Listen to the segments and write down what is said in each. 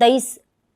23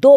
2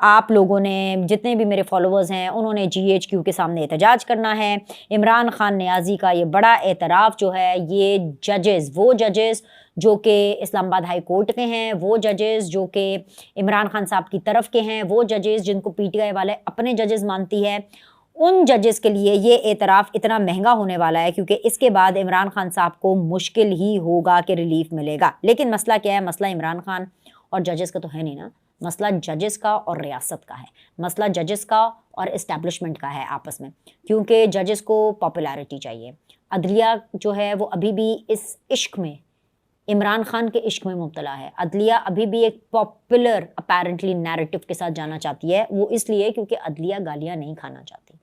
آپ لوگوں نے جتنے بھی میرے فالوورز ہیں انہوں نے GHQ کے سامنے احتجاج کرنا ہے۔ عمران خان نیازی کا یہ بڑا اعتراف جو ہے، یہ ججز، وہ ججز جو کہ اسلام آباد ہائی کورٹ کے ہیں، وہ ججز جو کہ عمران خان صاحب کی طرف کے ہیں، وہ ججز جن کو PTI والے اپنے ججز مانتی ہے، ان ججز کے لیے یہ اعتراف اتنا مہنگا ہونے والا ہے، کیونکہ اس کے بعد عمران خان صاحب کو مشکل ہی ہوگا کہ ریلیف ملے گا۔ لیکن مسئلہ کیا ہے؟ مسئلہ عمران خان اور ججز کا تو ہے نہیں نا، مسئلہ ججز کا اور ریاست کا ہے، مسئلہ ججز کا اور اسٹیبلشمنٹ کا ہے آپس میں، کیونکہ ججز کو پاپولیرٹی چاہیے۔ عدلیہ جو ہے وہ ابھی بھی اس عشق میں، عمران خان کے عشق میں مبتلا ہے۔ عدلیہ ابھی بھی ایک پاپولر اپیرنٹلی نیریٹو کے ساتھ جانا چاہتی ہے، وہ اس لیے کیونکہ عدلیہ گالیاں نہیں کھانا چاہتی،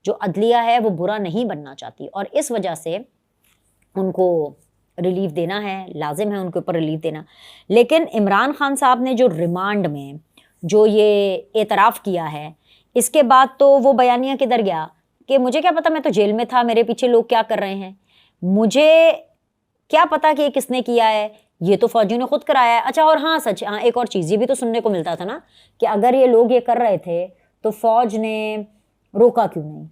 جو عدلیہ ہے وہ برا نہیں بننا چاہتی، اور اس وجہ سے ان کو ریلیف دینا ہے، لازم ہے ان کے اوپر ریلیف دینا۔ لیکن عمران خان صاحب نے جو ریمانڈ میں جو یہ اعتراف کیا ہے، اس کے بعد تو وہ بیانیہ کدھر گیا کہ مجھے کیا پتا، میں تو جیل میں تھا، میرے پیچھے لوگ کیا کر رہے ہیں، مجھے کیا پتا کہ یہ کس نے کیا ہے، یہ تو فوجیوں نے خود کرایا ہے۔ اچھا، اور ہاں سچ، ہاں ایک اور چیز یہ بھی تو سننے کو ملتا تھا نا کہ اگر یہ لوگ یہ کر رہے تھے تو فوج نے روکا کیوں نہیں،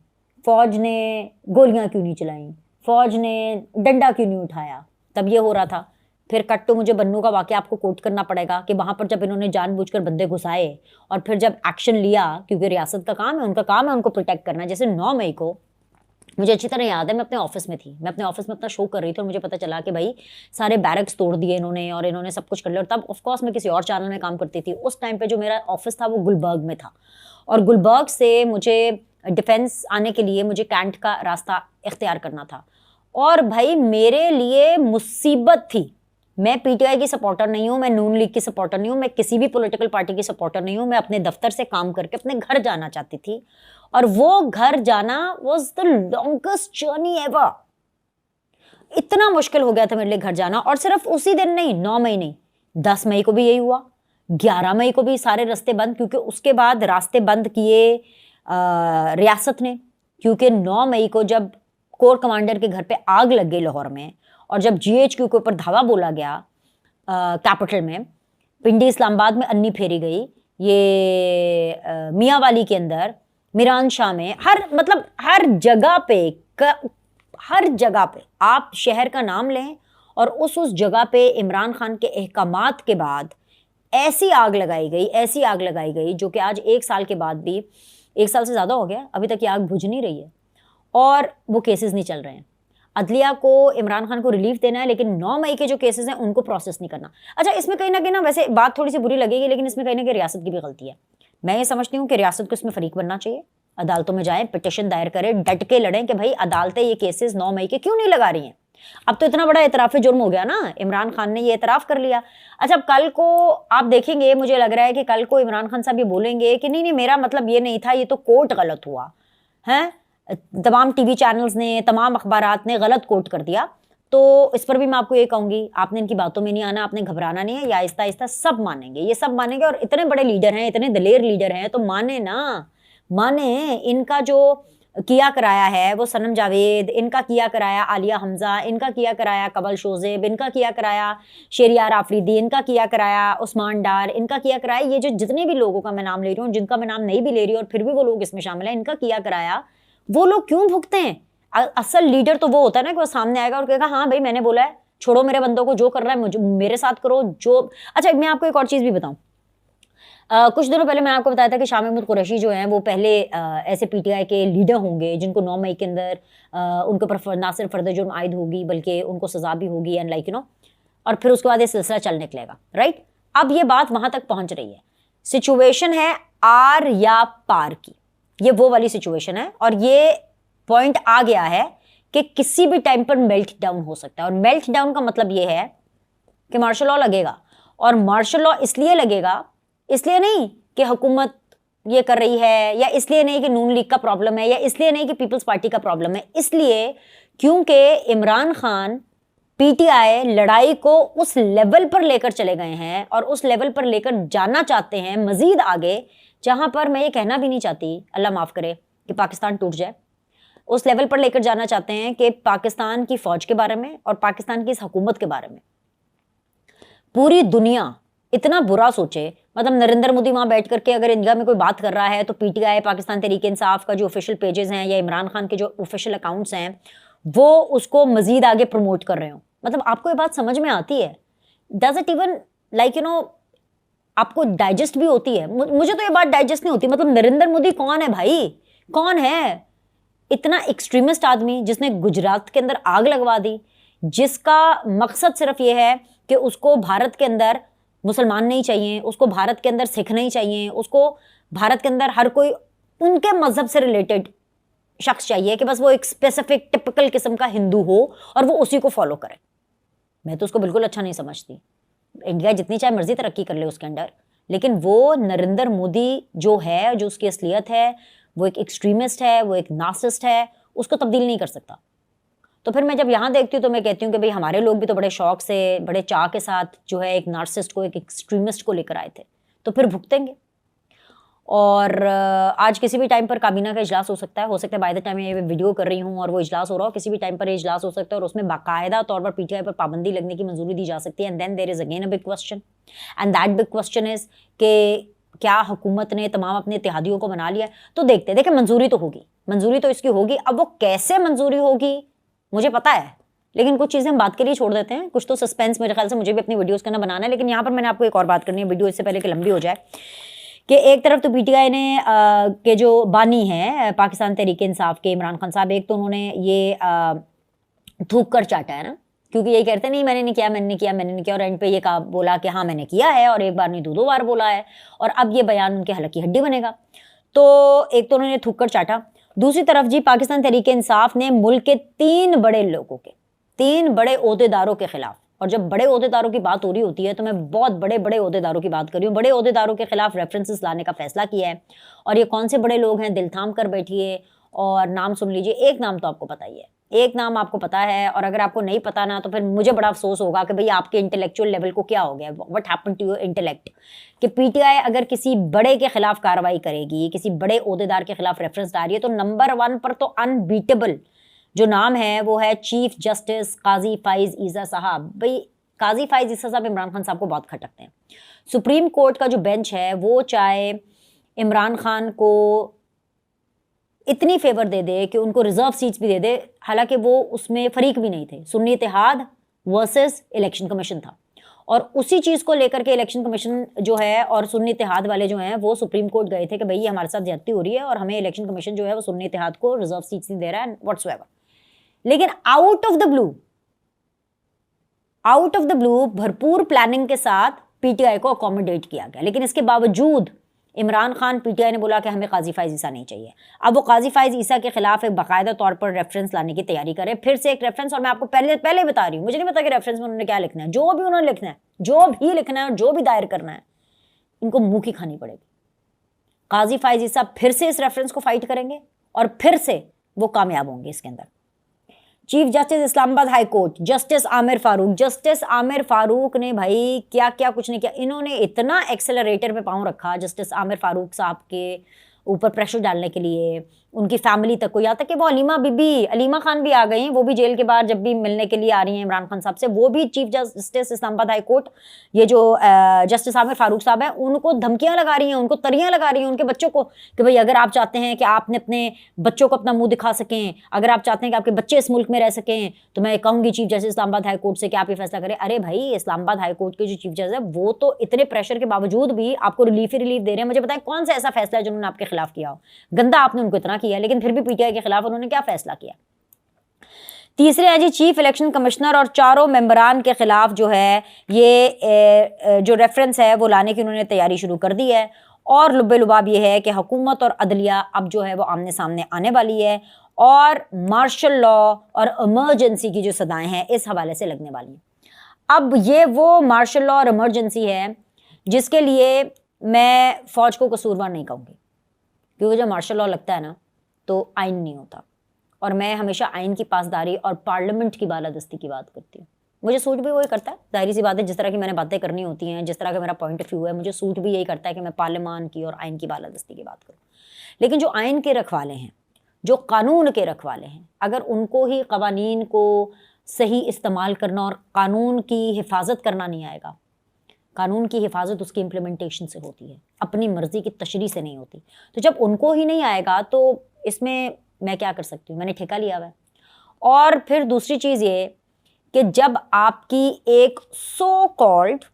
فوج نے گولیاں کیوں نہیں چلائیں، فوج نے ڈنڈا کیوں نہیں اٹھایا، تب یہ ہو رہا تھا۔ پھر کٹ تو مجھے بنو کا واقعہ آپ کو کوٹ کرنا پڑے گا کہ وہاں پر جب انہوں نے جان بوجھ کر بندے گھسائے اور پھر جب ایکشن لیا، کیونکہ ریاست کا کام ہے، ان کا کام ہے ان کو پروٹیکٹ کرنا۔ جیسے 9 مئی کو مجھے اچھی طرح یاد ہے، میں اپنے آفس میں تھی، میں اپنے آفس میں اپنا شو کر رہی تھی، اور مجھے پتہ چلا کہ بھائی سارے بیرکس توڑ دیے انہوں نے، اور انہوں نے سب کچھ کر لیا۔ اور تب آف کورس میں کسی اور چینل میں کام کرتی تھی، اس ٹائم پہ جو میرا آفس تھا وہ گلبرگ میں تھا، اور گلبرگ سے مجھے ڈیفینس آنے کے لیے مجھے کینٹ کا راستہ اختیار کرنا تھا، اور بھائی میرے لیے مصیبت تھی۔ میں PTI کی سپورٹر نہیں ہوں، میں نون لیگ کی سپورٹر نہیں ہوں، میں کسی بھی پولیٹیکل پارٹی کی سپورٹر نہیں ہوں، میں اپنے دفتر سے کام کر کے اپنے گھر جانا چاہتی تھی، اور وہ گھر جانا was the longest journey ever. اتنا مشکل ہو گیا تھا میرے لیے گھر جانا، اور صرف اسی دن نہیں، 9 مئی نہیں، 10 مئی کو بھی یہی ہوا، 11 مئی کو بھی سارے راستے بند، کیونکہ اس کے بعد راستے بند کیے ریاست نے، کیونکہ 9 مئی کو جب کور کمانڈر کے گھر پہ آگ لگ گئی لاہور میں، اور جب GHQ کے اوپر دھاوا بولا گیا کیپٹل میں، پنڈی اسلام آباد میں انی پھیری گئی، یہ میاں والی کے اندر، میران شاہ میں، مطلب ہر جگہ پہ آپ شہر کا نام لیں اور اس جگہ پہ عمران خان کے احکامات کے بعد ایسی آگ لگائی گئی جو کہ آج 1 سال کے بعد بھی، 1 سال سے زیادہ ہو گیا، ابھی تک یہ آگ بجھ نہیں رہی ہے، اور وہ کیسز نہیں چل رہے ہیں۔ عدلیہ کو عمران خان کو ریلیف دینا ہے، لیکن 9 مئی کے جو کیسز ہیں ان کو پروسیس نہیں کرنا۔ اچھا، اس میں کہیں نہ کہیں ویسے بات تھوڑی سی بری لگے گی، لیکن اس میں کہیں نہ کہیں ریاست کی بھی غلطی ہے۔ میں یہ سمجھتی ہوں کہ ریاست کو اس میں فریق بننا چاہیے، عدالتوں میں جائیں، پٹیشن دائر کریں، ڈٹ کے لڑیں کہ بھائی عدالتیں یہ کیسز 9 مئی کے کیوں نہیں لگا رہی ہیں۔ اب تو اتنا بڑا اعتراف جرم ہو گیا نا، عمران خان نے یہ اعتراف کر لیا۔ اچھا، اب کل کو آپ دیکھیں گے، مجھے لگ رہا ہے کہ کل کو عمران خان صاحب یہ بولیں گے کہ نہیں میرا مطلب یہ نہیں تھا، یہ تو کورٹ غلط ہوا ہے، تمام ٹی وی چینلز نے، تمام اخبارات نے غلط کوٹ کر دیا۔ تو اس پر بھی میں آپ کو یہ کہوں گی، آپ نے ان کی باتوں میں نہیں آنا، آپ نے گھبرانا نہیں ہے، یا آہستہ آہستہ سب مانیں گے، یہ سب مانیں گے، اور اتنے بڑے لیڈر ہیں، اتنے دلیر لیڈر ہیں، تو مانے نا، مانے۔ ان کا جو کیا کرایا ہے وہ صنم جاوید، ان کا کیا کرایا عالیہ حمزہ، ان کا کیا کرایا قبل شوزیب، ان کا کیا کرایا شہریار آفریدی، ان کا کیا کرایا عثمان ڈار، ان کا کیا کرایا، یہ جو جتنے بھی لوگوں کا میں نام لے رہی ہوں، جن کا میں نام نہیں بھی لے رہی ہوں اور پھر بھی وہ لوگ اس میں شامل ہیں، ان کا کیا کرایا، وہ لوگ کیوں بھگتے ہیں؟ اصل لیڈر تو وہ ہوتا ہے نا کہ وہ سامنے آئے گا اور کہے گا ہاں بھائی میں نے بولا ہے، چھوڑو میرے بندوں کو، جو کر رہا ہے مجھے میرے ساتھ کرو، جو۔ اچھا، میں آپ کو ایک اور چیز بھی بتاؤں، کچھ دنوں پہلے میں نے آپ کو بتایا تھا کہ شاہ محمود قریشی جو ہیں وہ پہلے ایسے PTI کے لیڈر ہوں گے جن کو 9 مئی کے اندر ان کے اوپر نہ صرف فرد جرم عائد ہوگی بلکہ ان کو سزا بھی ہوگی، اینڈ لائک اور پھر اس کے بعد یہ سلسلہ چل نکلے گا، رائٹ؟ اب یہ بات وہاں تک پہنچ رہی ہے، سچویشن ہے آر یا پار کی، یہ وہ والی سچویشن ہے، اور یہ پوائنٹ آ گیا ہے کہ کسی بھی ٹائم پر میلٹ ڈاؤن ہو سکتا ہے، اور میلٹ ڈاؤن کا مطلب یہ ہے کہ مارشل لاء لگے گا، اور مارشل لاء اس لیے لگے گا، اس لیے نہیں کہ حکومت یہ کر رہی ہے، یا اس لیے نہیں کہ نون لیگ کا پرابلم ہے، یا اس لیے نہیں کہ پیپلز پارٹی کا پرابلم ہے، اس لیے کیونکہ عمران خان PTI لڑائی کو اس لیول پر لے کر چلے گئے ہیں، اور اس لیول پر لے کر جانا چاہتے ہیں مزید آگے، جہاں پر میں یہ کہنا بھی نہیں چاہتی، اللہ معاف کرے، کہ پاکستان ٹوٹ جائے، اس لیول پر لے کر جانا چاہتے ہیں کہ پاکستان کی فوج کے بارے میں اور پاکستان کی اس حکومت کے بارے میں پوری دنیا اتنا برا سوچے۔ مطلب نریندر مودی وہاں بیٹھ کر کے اگر انڈیا میں کوئی بات کر رہا ہے تو P T I Pakistan Tehreek Insaf کا جو آفیشیل پیجز ہیں یا عمران خان کے جو آفیشیل اکاؤنٹس ہیں وہ اس کو مزید آگے پروموٹ کر رہے ہوں. مطلب آپ کو یہ بات سمجھ میں آتی ہے؟ ڈز اٹ ایون لائک آپ کو ڈائجسٹ بھی ہوتی ہے؟ مجھے تو یہ بات ڈائجسٹ نہیں ہوتی. مطلب نریندر مودی کون ہے بھائی؟ کون ہے اتنا ایکسٹریمسٹ آدمی جس نے گجرات کے اندر آگ لگوا دی, جس کا مقصد صرف یہ ہے کہ اس کو بھارت کے اندر مسلمان نہیں چاہیے, اس کو بھارت کے اندر سکھ نہیں چاہیے, اس کو بھارت کے اندر ہر کوئی ان کے مذہب سے ریلیٹڈ شخص چاہیے کہ بس وہ ایک اسپیسیفک ٹپکل قسم کا ہندو ہو اور وہ اسی کو فالو کرے. میں تو اس کو بالکل اچھا نہیں سمجھتی. انڈیا جتنی چاہے مرضی ترقی کر لے اس کے اندر, لیکن وہ نریندر مودی جو ہے, جو اس کی اصلیت ہے, وہ ایک ایکسٹریمسٹ ہے, وہ ایک نارسسٹ ہے, اس کو تبدیل نہیں کر سکتا. تو پھر میں جب یہاں دیکھتی ہوں تو میں کہتی ہوں کہ بھئی ہمارے لوگ بھی تو بڑے شوق سے, بڑے چاہ کے ساتھ جو ہے ایک نارسسٹ کو, ایک ایکسٹریمسٹ کو لے کر آئے تھے, تو پھر بھگتیں گے. اور آج کسی بھی ٹائم پر کابینہ کا اجلاس ہو سکتا ہے بائی دا ٹائم میں یہ ویڈیو کر رہی ہوں اور وہ اجلاس ہو رہا ہو, کسی بھی ٹائم پر یہ اجلاس ہو سکتا ہے اور اس میں باقاعدہ طور پر پی ٹی آئی پر پابندی لگنے کی منظوری دی جا سکتی ہے. And then there is again a big question, and that big question is کہ کیا حکومت نے تمام اپنے اتحادیوں کو بنا لیا ہے؟ تو دیکھیں منظوری تو ہوگی, منظوری تو اس کی ہوگی. اب وہ کیسے منظوری ہوگی مجھے پتا ہے, لیکن کچھ چیزیں ہم بات کے لیے چھوڑ دیتے ہیں. کچھ تو سسپینس میرے خیال سے مجھے بھی اپنی ویڈیوز کرنا بنانا ہے, لیکن یہاں پر میں نے آپ کو ایک اور بات کرنی ہے ویڈیو اس سے پہلے کہ لمبی ہو جائے, کہ ایک طرف تو پی ٹی آئی نے کے جو بانی ہیں پاکستان تحریک انصاف کے عمران خان صاحب, ایک تو انہوں نے یہ تھوک کر چاٹا ہے نا, کیونکہ یہ کہتے ہیں نہیں میں نے نہیں کیا, اور اینڈ پہ یہ کہا بولا کہ ہاں میں نے کیا ہے, اور ایک بار نہیں دو بار بولا ہے, اور اب یہ بیان ان کے حلق کی ہڈی بنے گا. تو ایک تو انہوں نے تھوک کر چاٹا. دوسری طرف جی پاکستان تحریک انصاف نے ملک کے 3 بڑے لوگوں کے, 3 بڑے عہدیداروں کے خلاف, اور جب بڑے عہدیداروں کی بات ہو رہی ہوتی ہے تو میں بہت بڑے عہدیداروں کی بات کر رہی ہوں, بڑے عہدیداروں کے خلاف ریفرنسز لانے کا فیصلہ کیا ہے. اور یہ کون سے بڑے لوگ ہیں, دل تھام کر بیٹھیے اور نام سن لیجئے. ایک نام تو آپ کو پتہ ہی ہے, ایک نام آپ کو پتا ہے, اور اگر آپ کو نہیں پتا نا تو پھر مجھے بڑا افسوس ہوگا کہ بھئی آپ کے انٹلیکچوئل لیول کو کیا ہو گیا, what happen to your intellect, کہ پی ٹی آئی اگر کسی بڑے کے خلاف کارروائی کرے گی, کسی بڑے عہدیدار کے خلاف ریفرنس ڈال رہی ہے, تو نمبر 1 پر تو انبیٹیبل جو نام ہے وہ ہے چیف جسٹس قاضی فائز عیسیٰ صاحب. بھئی قاضی فائز عیسیٰ صاحب عمران خان صاحب کو بہت کھٹکتے ہیں. سپریم کورٹ کا جو بینچ ہے وہ چاہے عمران خان کو اتنی فیور دے دے کہ ان کو ریزرو سیٹس بھی دے دے, حالانکہ وہ اس میں فریق بھی نہیں تھے, سنی اتحاد ورسز الیکشن کمیشن تھا, اور اسی چیز کو لے کر کے الیکشن کمیشن جو ہے اور سنی اتحاد والے جو ہیں وہ سپریم کورٹ گئے تھے کہ بھئی ہمارے ساتھ زیادتی ہو رہی ہے اور ہمیں الیکشن کمیشن جو ہے وہ سنی اتحاد کو ریزرو سیٹس نہیں دے رہا ہے واٹس ایور. لیکن آؤٹ آف دا بلو بھرپور پلاننگ کے ساتھ پی ٹی آئی کو اکوموڈیٹ کیا گیا, لیکن اس کے باوجود Imran Khan P T I نے بولا کہ ہمیں قاضی فائز عیسیٰ نہیں چاہیے. اب وہ قاضی فائز عیسیٰ کے خلاف ایک باقاعدہ طور پر ریفرنس لانے کی تیاری کرے, پھر سے ایک ریفرنس, اور میں آپ کو پہلے بتا رہی ہوں, مجھے نہیں پتا کہ ریفرنس میں انہوں نے کیا لکھنا ہے, جو بھی انہوں نے لکھنا ہے اور جو بھی دائر کرنا ہے ان کو منہ کی کھانی پڑے گی. قاضی فائز عیسیٰ پھر سے اس ریفرنس کو فائٹ کریں گے اور پھر سے وہ کامیاب ہوں گے اس کے اندر. چیف جسٹس اسلام آباد ہائی کورٹ جسٹس عامر فاروق نے بھائی کیا کچھ نہیں کیا. انہوں نے اتنا ایکسلریٹر پہ پاؤں رکھا جسٹس عامر فاروق صاحب کے اوپر پریشر ڈالنے کے لیے, ان کی فیملی تک کو, یہاں تک کہ وہ علیمہ خان بھی آ گئی ہیں, وہ بھی جیل کے باہر جب بھی ملنے کے لیے آ رہی ہیں عمران خان صاحب سے, وہ بھی چیف جسٹس اسلام آباد ہائی کورٹ یہ جو جسٹس عامر فاروق صاحب ہیں ان کو دھمکیاں لگا رہی ہیں, ان کو تریاں لگا رہی ہیں ان کے بچوں کو کہ بھئی اگر آپ چاہتے ہیں کہ آپ نے اپنے بچوں کو اپنا منہ دکھا سکیں, اگر آپ چاہتے ہیں کہ آپ کے بچے اس ملک میں رہ سکیں, تو میں کہوں گی چیف جسٹس اسلام آباد ہائی کورٹ سے کہ آپ یہ فیصلہ کریں. ارے بھائی اسلام آباد ہائی کورٹ کے جو چیف جسٹس ہے وہ تو اتنے پریشر کے باوجود بھی آپ کو ریلیف دے رہے ہیں. مجھے بتائیں کون سا ایسا فیصلہ ہے جنہوں نے آپ کے خلاف کیا ہو, گندا آپ نے ان کو اتنا کیا, لیکن پھر بھی پی ٹی آئی کے خلاف انہوں نے کیا فیصلہ کیا. تیسرے ہیں جی چیف الیکشن کمشنر اور 4 ممبران کے خلاف جو ہے یہ جو ریفرنس ہے وہ لانے کی انہوں نے تیاری شروع کر دی ہے. اور لب لباب یہ ہے کہ حکومت اور عدلیہ اب جو ہے وہ آمنے سامنے آنے والی ہے, اور مارشل لا اور ایمرجنسی کی جو صدائیں ہیں اس حوالے سے لگنے والی ہیں. اب یہ وہ مارشل لا اور ایمرجنسی ہے جس کے لیے میں فوج کو قصوروار نہیں کہوں گی, کیونکہ جب مارشل لا لگتا ہے نا تو آئین نہیں ہوتا, اور میں ہمیشہ آئین کی پاسداری اور پارلیمنٹ کی بالادستی کی بات کرتی ہوں. مجھے سوٹ بھی وہی کرتا ہے, ظاہری سی بات ہے, جس طرح کی میں نے باتیں کرنی ہوتی ہیں, جس طرح کا میرا پوائنٹ آف ویو ہے, مجھے سوٹ بھی یہی کرتا ہے کہ میں پارلیمان کی اور آئین کی بالادستی کی بات کروں. لیکن جو آئین کے رکھوالے ہیں, جو قانون کے رکھوالے ہیں, اگر ان کو ہی قوانین کو صحیح استعمال کرنا اور قانون کی حفاظت کرنا نہیں آئے گا, قانون کی حفاظت اس کی امپلیمنٹیشن سے ہوتی ہے، اپنی مرضی کی تشریح سے نہیں ہوتی. تو جب ان کو ہی نہیں آئے گا تو اس میں کیا کر سکتی ہوں؟ میں نے ٹھیکہ لیا ہوا ہے. اور پھر دوسری چیز یہ کہ جب آپ کی ایک سو کالڈ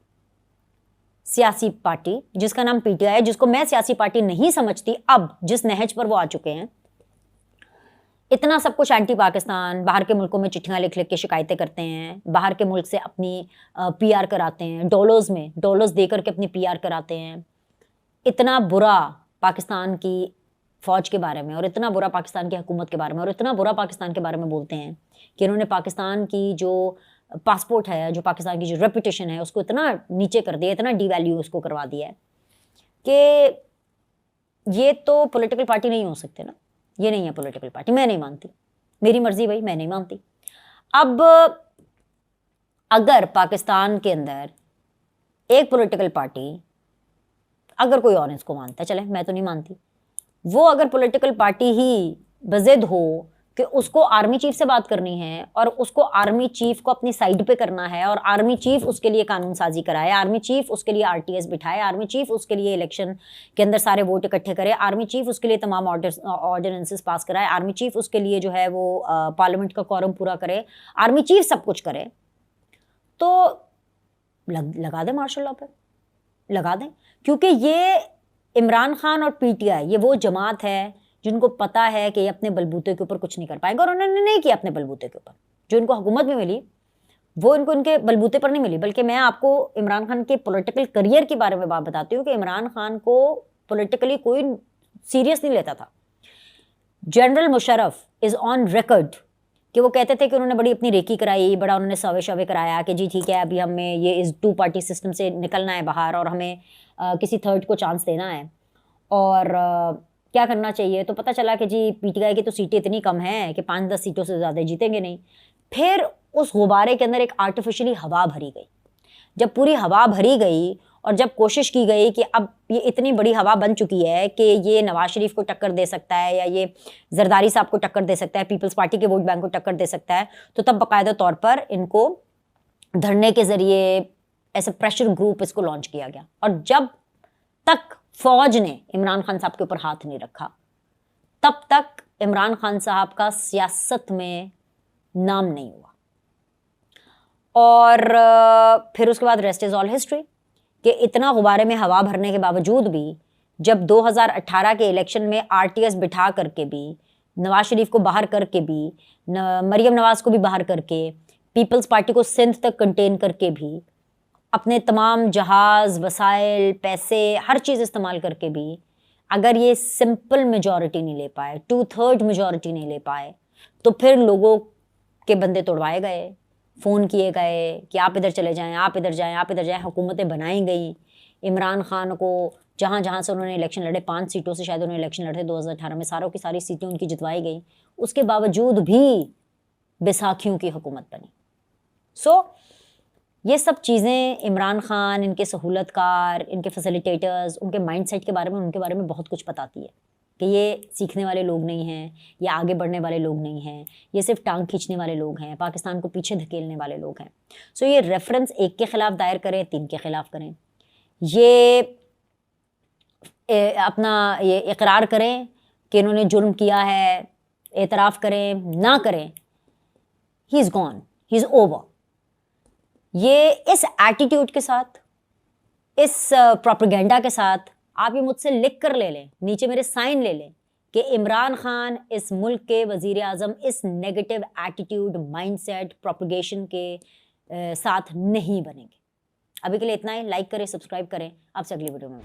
سیاسی پارٹی جس کا نام پی ٹی آئی ہے، جس کو میں سیاسی پارٹی نہیں سمجھتی، اب جس نہج پر وہ آ چکے ہیں، اتنا سب کچھ اینٹی پاکستان، باہر کے ملکوں میں چٹھیاں لکھ کے شکایتیں کرتے ہیں، باہر کے ملک سے اپنی پی آر کراتے ہیں، ڈالرز دے کر کے اپنی پی آر کراتے ہیں، اتنا برا پاکستان کی فوج کے بارے میں اور اتنا برا پاکستان کی حکومت کے بارے میں اور اتنا برا پاکستان کے بارے میں بولتے ہیں کہ انہوں نے پاکستان کی جو پاسپورٹ ہے، جو پاکستان کی جو ریپوٹیشن ہے، اس کو اتنا نیچے کر دیا، اتنا ڈی ویلیو اس کو کروا دیا ہے کہ یہ تو پولیٹیکل پارٹی نہیں ہو سکتے نا. یہ نہیں ہے پولیٹیکل پارٹی، میں نہیں مانتی، میری مرضی بھائی، میں نہیں مانتی. اب اگر پاکستان کے اندر ایک پولیٹیکل پارٹی، اگر کوئی اور اس کو مانتا ہے، چلے میں تو نہیں مانتی، وہ اگر پولیٹیکل پارٹی ہی بضد ہو کہ اس کو آرمی چیف سے بات کرنی ہے اور اس کو آرمی چیف کو اپنی سائڈ پہ کرنا ہے اور آرمی چیف اس کے لیے قانون سازی کرائے، آرمی چیف اس کے لیے آر ٹی ایس بٹھائے، آرمی چیف اس کے لیے الیکشن کے اندر سارے ووٹ اکٹھے کرے، آرمی چیف اس کے لیے تمام آرڈیننسز پاس کرائے، آرمی چیف اس کے لیے جو ہے وہ پارلیمنٹ کا کورم پورا کرے، آرمی چیف سب کچھ کرے، تو لگا دیں مارشل لاء پہ، لگا دیں. کیونکہ یہ عمران خان اور پی ٹی آئی یہ وہ جماعت ہے جن کو پتا ہے کہ یہ اپنے بلبوتے کے اوپر کچھ نہیں کر پائیں گے، اور انہوں نے نہیں کیا اپنے بلبوتے کے اوپر. جو ان کو حکومت میں ملی وہ ان کے بلبوتے پر نہیں ملی، بلکہ میں آپ کو عمران خان کے پولیٹیکل کریئر کے بارے میں بات بتاتی ہوں کہ عمران خان کو پولیٹیکلی کوئی سیریس نہیں لیتا تھا. General Musharraf is on record کہ وہ کہتے تھے کہ انہوں نے بڑی اپنی ریکی کرائی، بڑا انہوں نے سروے کرایا کہ جی ٹھیک ہے ابھی ہمیں یہ اس 2 پارٹی سسٹم سے نکلنا ہے باہر اور ہمیں کسی تھرڈ کو چانس دینا ہے اور کیا کرنا چاہیے. تو پتہ چلا کہ جی پی ٹی آئی کی تو سیٹیں اتنی کم ہیں کہ 5-10 سیٹوں سے زیادہ جیتیں گے نہیں. پھر اس غبارے کے اندر ایک آرٹیفیشلی ہوا بھری گئی. جب پوری ہوا بھری گئی اور جب کوشش کی گئی کہ اب یہ اتنی بڑی ہوا بن چکی ہے کہ یہ نواز شریف کو ٹکر دے سکتا ہے یا یہ زرداری صاحب کو ٹکر دے سکتا ہے، پیپلز پارٹی کے ووٹ بینک کو ٹکر دے سکتا ہے، تو تب باقاعدہ طور پر ان کو دھرنے کے ذریعے ایسے پریشر گروپ اس کو لانچ کیا گیا. اور جب تک فوج نے عمران خان صاحب کے اوپر ہاتھ نہیں رکھا تب تک عمران خان صاحب کا سیاست میں نام نہیں ہوا. اور پھر اس کے بعد ریسٹ از آل ہسٹری کہ اتنا غبارے میں ہوا بھرنے کے باوجود بھی جب 2018 کے الیکشن میں آر ٹی ایس بٹھا کر کے بھی، نواز شریف کو باہر کر کے بھی، مریم نواز کو بھی باہر کر کے، پیپلز پارٹی کو سندھ تک کنٹین کر کے بھی، اپنے تمام جہاز، وسائل، پیسے، ہر چیز استعمال کر کے بھی اگر یہ سمپل میجورٹی نہیں لے پائے، 2/3 میجورٹی نہیں لے پائے، تو پھر لوگوں کے بندے توڑوائے گئے، فون کیے گئے کہ آپ ادھر چلے جائیں، آپ ادھر جائیں، آپ ادھر جائیں. حکومتیں بنائی گئیں. عمران خان کو جہاں سے انہوں نے الیکشن لڑے، 5 سیٹوں سے شاید انہوں نے الیکشن لڑے 2018 میں، ساروں کی ساری سیٹیں ان کی جتوائی گئیں. اس کے باوجود بھی بیساکھیوں کی حکومت بنی. یہ سب چیزیں عمران خان، ان کے سہولت کار، ان کے فیسیلیٹیٹرز، ان کے مائنڈ سیٹ کے بارے میں، ان کے بارے میں بہت کچھ بتاتی ہے کہ یہ سیکھنے والے لوگ نہیں ہیں، یہ آگے بڑھنے والے لوگ نہیں ہیں، یہ صرف ٹانگ کھینچنے والے لوگ ہیں، پاکستان کو پیچھے دھکیلنے والے لوگ ہیں. یہ ریفرنس 1 کے خلاف دائر کریں، 3 کے خلاف کریں، یہ اپنا یہ اقرار کریں کہ انہوں نے جرم کیا ہے، اعتراف کریں، نہ کریں، ہی از گون، ہی از اوور. یہ اس ایٹیٹیوڈ کے ساتھ، اس پروپیگنڈا کے ساتھ آپ یہ مجھ سے لکھ کر لے لیں، نیچے میرے سائن لے لیں کہ عمران خان اس ملک کے وزیر اعظم اس negative attitude, mindset, propagation کے ساتھ نہیں بنیں گے. ابھی کے لیے اتنا ہی. لائک کریں، سبسکرائب کریں. آپ سے اگلی ویڈیو میں